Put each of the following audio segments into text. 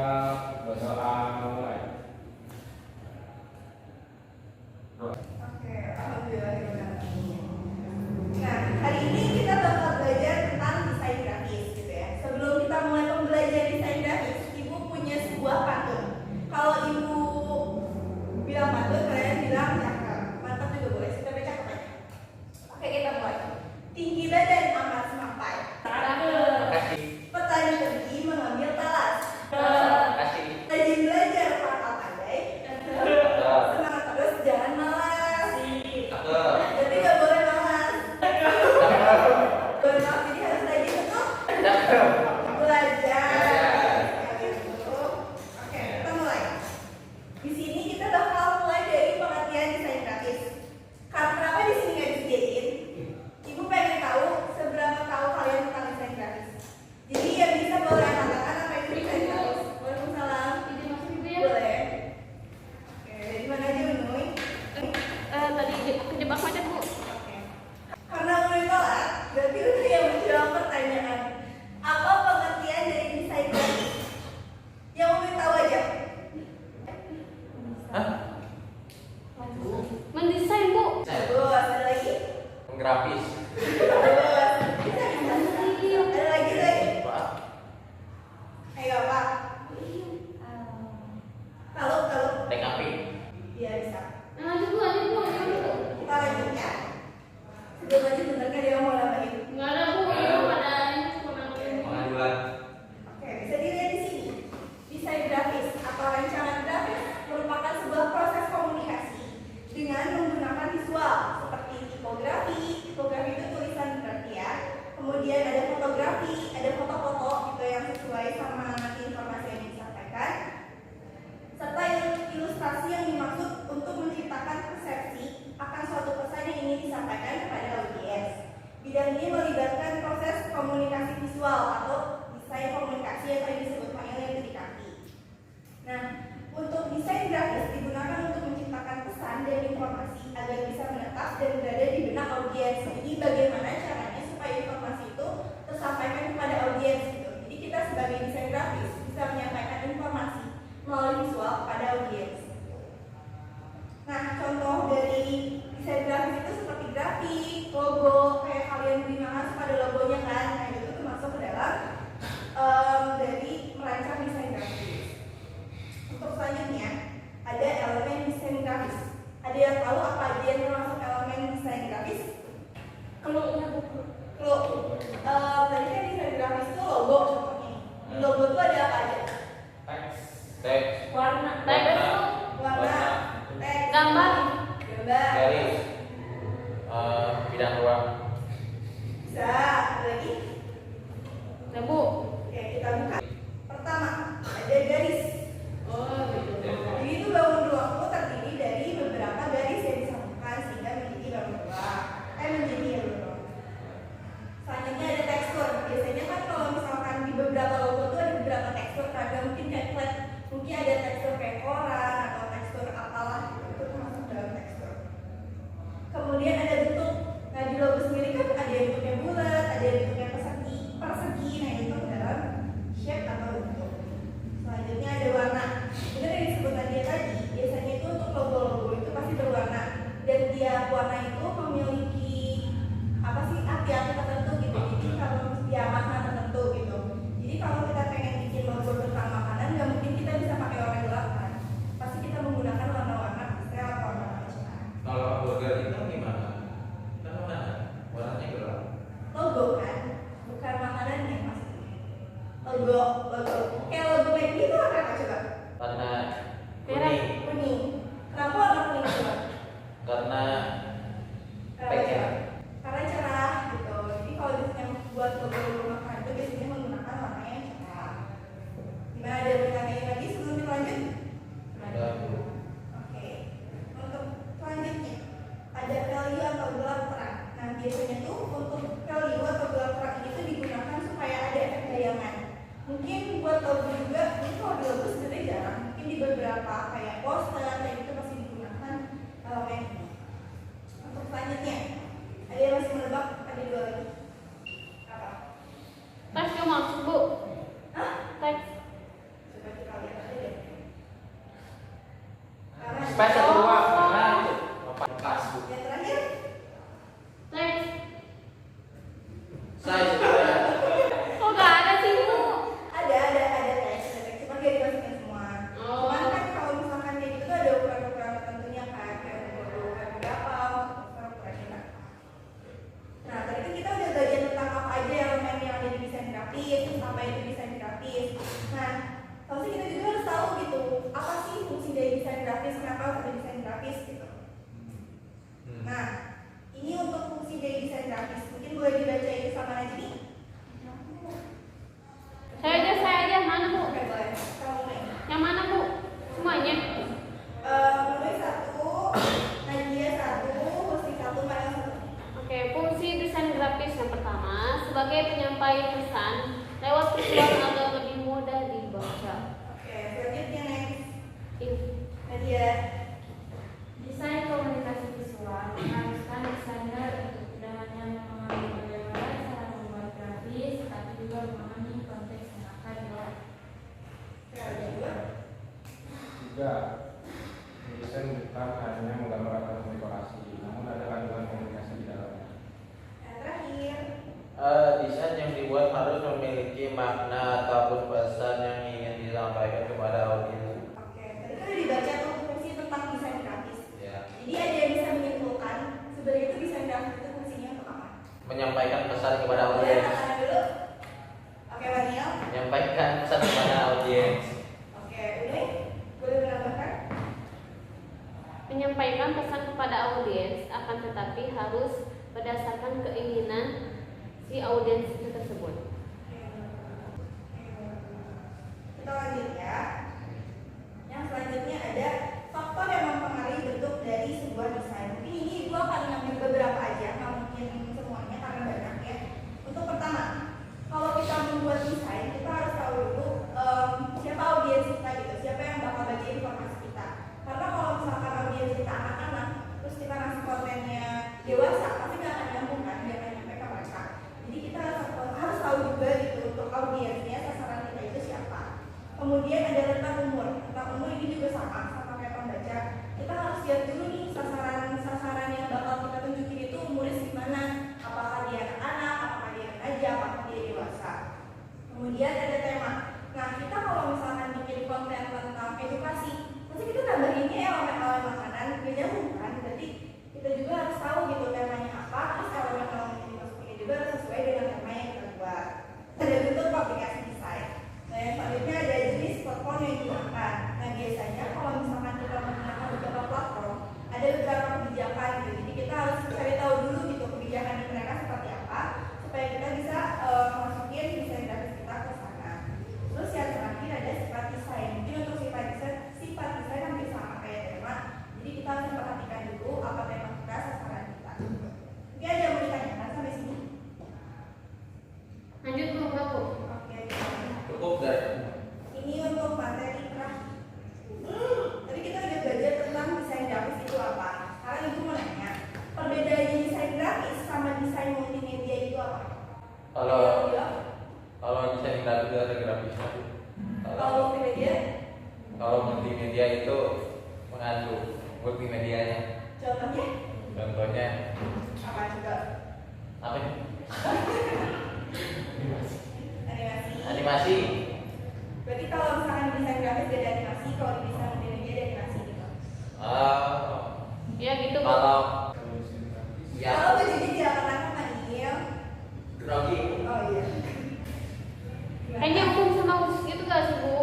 Siap, berdoa mulai. Oke, alhamdulillah. Nah, hari ini kita bakal belajar tentang desain grafis gitu ya. Sebelum kita mulai pembelajaran desain grafis, Ibu punya sebuah pantun. Kalau Ibu bilang pantun, kalian bilang cakep. Mantap juga boleh, tapi cakep aja. Oke, kita mulai. Tinggi badan amat semampai. Terima kasih. Petani pergi mengambil talas. Terima kasih. Rajin belajar Tiga, desain bukan hanya menggambarkan dekorasi, namun ada kandungan komunikasi di dalamnya. Yang terakhir, Desain yang dibuat harus memiliki makna ataupun pesan yang ingin disampaikan kepada audiens. oke, tadi kan udah dibaca tuh fungsi tentang desain grafis. Ya. Jadi ada yang bisa menyimpulkan sebenarnya itu desain grafis itu fungsinya untuk apa? Menyampaikan pesan kepada Boleh audiens. katakan dulu. Oke, Waniel. Menyampaikan pesan kepada audiens. Oke, Uni, boleh menambahkan? Menyampaikan pesan kepada audiens, akan tetapi harus berdasarkan keinginan si audiens itu tersebut. Kita lanjut ya. Yang selanjutnya ada faktor yang mempengaruhi bentuk dari sebuah desain. Mungkin ini ibu akan ngambil beberapa aja, nggak mungkin semuanya karena banyak ya. Untuk pertama, kalau kita membuat desain, kita harus tahu dulu siapa audiens kita gitu, siapa yang bakal baca informasi kita. Karena kalau misalkan audiens kita anak-anak, terus kita ngasih kontennya dewasa, pasti nggak akan nyambung kan, nggak akan nyampe ke mereka. Jadi kita harus tahu juga gitu untuk audiensnya, sasaran kita itu siapa. Kemudian ada rentang umur. Rentang umur ini juga sama kayak pembaca. Kita harus lihat dulu nih sasaran yang bakal kita tunjukin itu umurnya segimana. Apakah dia anak-anak, apakah dia remaja, apakah dia dewasa. Kemudian ada tema. Nah, kita kalau misalkan bikin konten tentang edukasi, pasti kita tambahinnya elemen-elemen makanan, gak nyambung kan? Berarti kita juga harus tahu gitu temanya apa, terus elemen-elemen yang dimasukin juga harus sesuai dengan tema yang kita buat. Ada bentuk aplikasi desain. Nah, yang selanjutnya ada jenis platform yang digunakan. Nah, biasanya kalau misalkan kita menggunakan beberapa platform, ada beberapa kebijakan gitu. Jadi kita harus cari tahu dulu gitu kebijakan di mereka seperti apa, supaya kita bisa masukin desain grafis kita ke sana. Terus yang terakhir ada sifat desain. Mungkin untuk sifat desain hampir sama kayak tema. Jadi kita harus perhatikan dulu apa tema kita, sasaran kita. Mungkin ada yang mau ditanyakan sampai sini? Lanjut ke aku. Oke. Cukup dari Ini untuk materi terakhir. Tadi kita udah belajar tentang desain grafis itu apa. Sekarang ibu mau nanya, perbedaannya desain grafis sama desain multimedia itu apa? kalau desain grafis ada grafisnya. Kalau multimedia, Kalau multimedia itu mengandung multimedianya. contohnya Contohnya apa juga? apa ini? Animasi. Animasi. Berarti kalau misalkan desain grafis ada animasi, kalau di desain multimedia ada animasi gitu. Ya gitu, Bu. Kalau Solusi grafis. Kalau ya bajunya tidak pernah Manil. grogi. Oh iya. Kayaknya umum sama khusus gitu gak sih, Bu?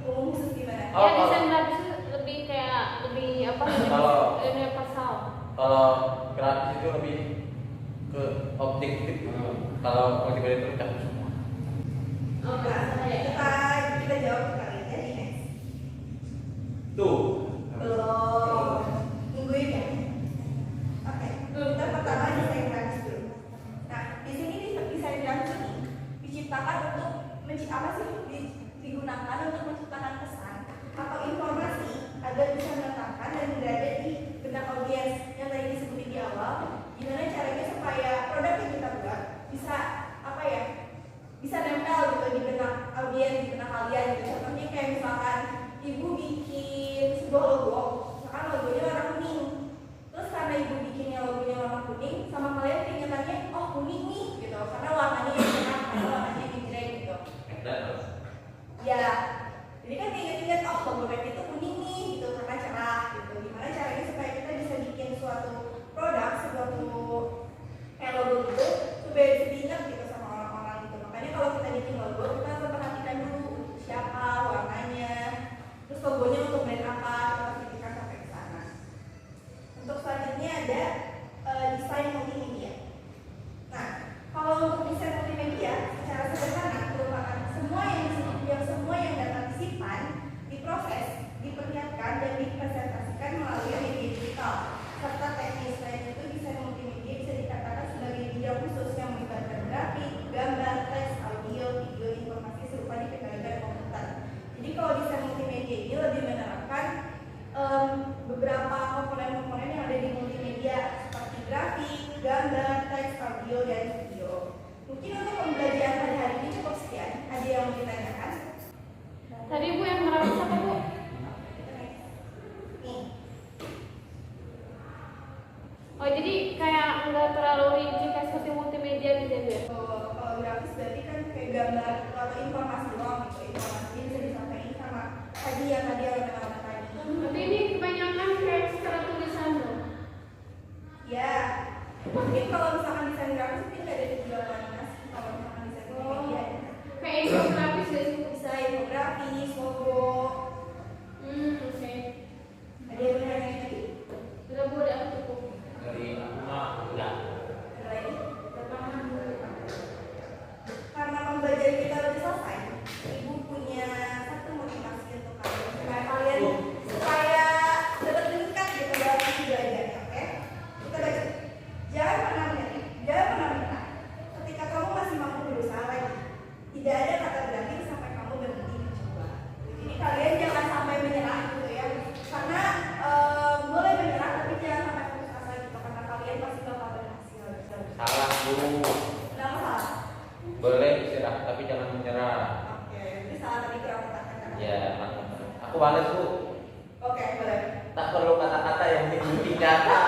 Umum khusus gimana? Oh, Ya kalau- desain grafis itu lebih apa? Kalau- universal. Kalau grafis itu lebih ke objektif. Kalau multimedia itu mencakup semua. Oh, Kita jawab kali aja di next. Tuh. Belum. Nungguin ya. Oke. Kita pertama desain grafis dulu. Nah, di sini desain grafis ini diciptakan untuk digunakan untuk menciptakan pesan atau informasi agar bisa menetapkan dan berada di benak audiens yang tadi disebutin di awal. Gimana caranya supaya produk yang kita buat bisa apa ya? Bisa nempel gitu di benak audiens, di benak kalian gitu. Contohnya kayak misalkan ibu bikin sebuah logo, misalkan logonya warna kuning. Terus karena ibu bikinnya logonya warna kuning, sama kalian keingetannya, oh kuning nih gitu, karena warnanya yang cerah, karena warnanya yang grey gitu. Ya, jadi kan ingat-ingat oh logo Red itu kuning nih gitu karena cerah gitu. Gimana caranya supaya kita bisa bikin suatu produk, suatu kayak logo gitu supaya bisa diingat gitu sama orang-orang gitu. Makanya kalau kita bikin logo kita harus perhatikan dulu siapa, warnanya, terus logonya untuk brand apa, kita harus pikirkan sampai ke sana. Untuk selanjutnya ada desain multimedia. Nah, kalau untuk desain multimedia secara sederhana merupakan semua yang dapat disimpan, diproses, diperlihatkan dan dipresentasikan melalui media digital serta teknis. Selain itu, desain multimedia bisa dikatakan sebagai bidang khusus yang melibatkan grafik, gambar, teks, audio, video, informasi serupa dikendalikan komputer. Jadi kalau desain multimedia ini lebih menerapkan berarti kan kayak gambar atau informasi doang gitu. Informasi ini bisa disampaikan sama hadiah lama-lama tadi. Tapi ini kebanyakan kayak secara tulisan loh. Ya, mungkin kalau misalkan desain grafis mungkin nggak ada di jual animasi. Kalau misalkan desain media Kayak infografis gak sih? bisa infografis, logo. Oke. Ada yang benar yang tadi? Udah boleh aku cukup. Dari aku mah enggak. Ada lagi? Pertama dulu. Karena pembelajaran kita udah selesai, ibu punya satu motivasi untuk kalian supaya dapat meningkat gitu dalam hasil belajarnya, oke? Kita baca. Jangan pernah menyerah. Ketika kamu masih mampu berusaha lagi, tidak ada kata berhenti sampai kamu berhenti mencoba. Jadi kalian jangan sampai menyerah gitu ya, karena boleh menyerah tapi jangan sampai putus asa gitu, karena kalian pasti bakal berhasil. Salah guru. Kenapa salah? Boleh istirahat tapi jangan menyerah. Oke, ini salah tadi kurang kata-kata. Ya, mantap. Aku balas Bu. Oke, boleh. Tak perlu kata-kata yang menunjukkan kata.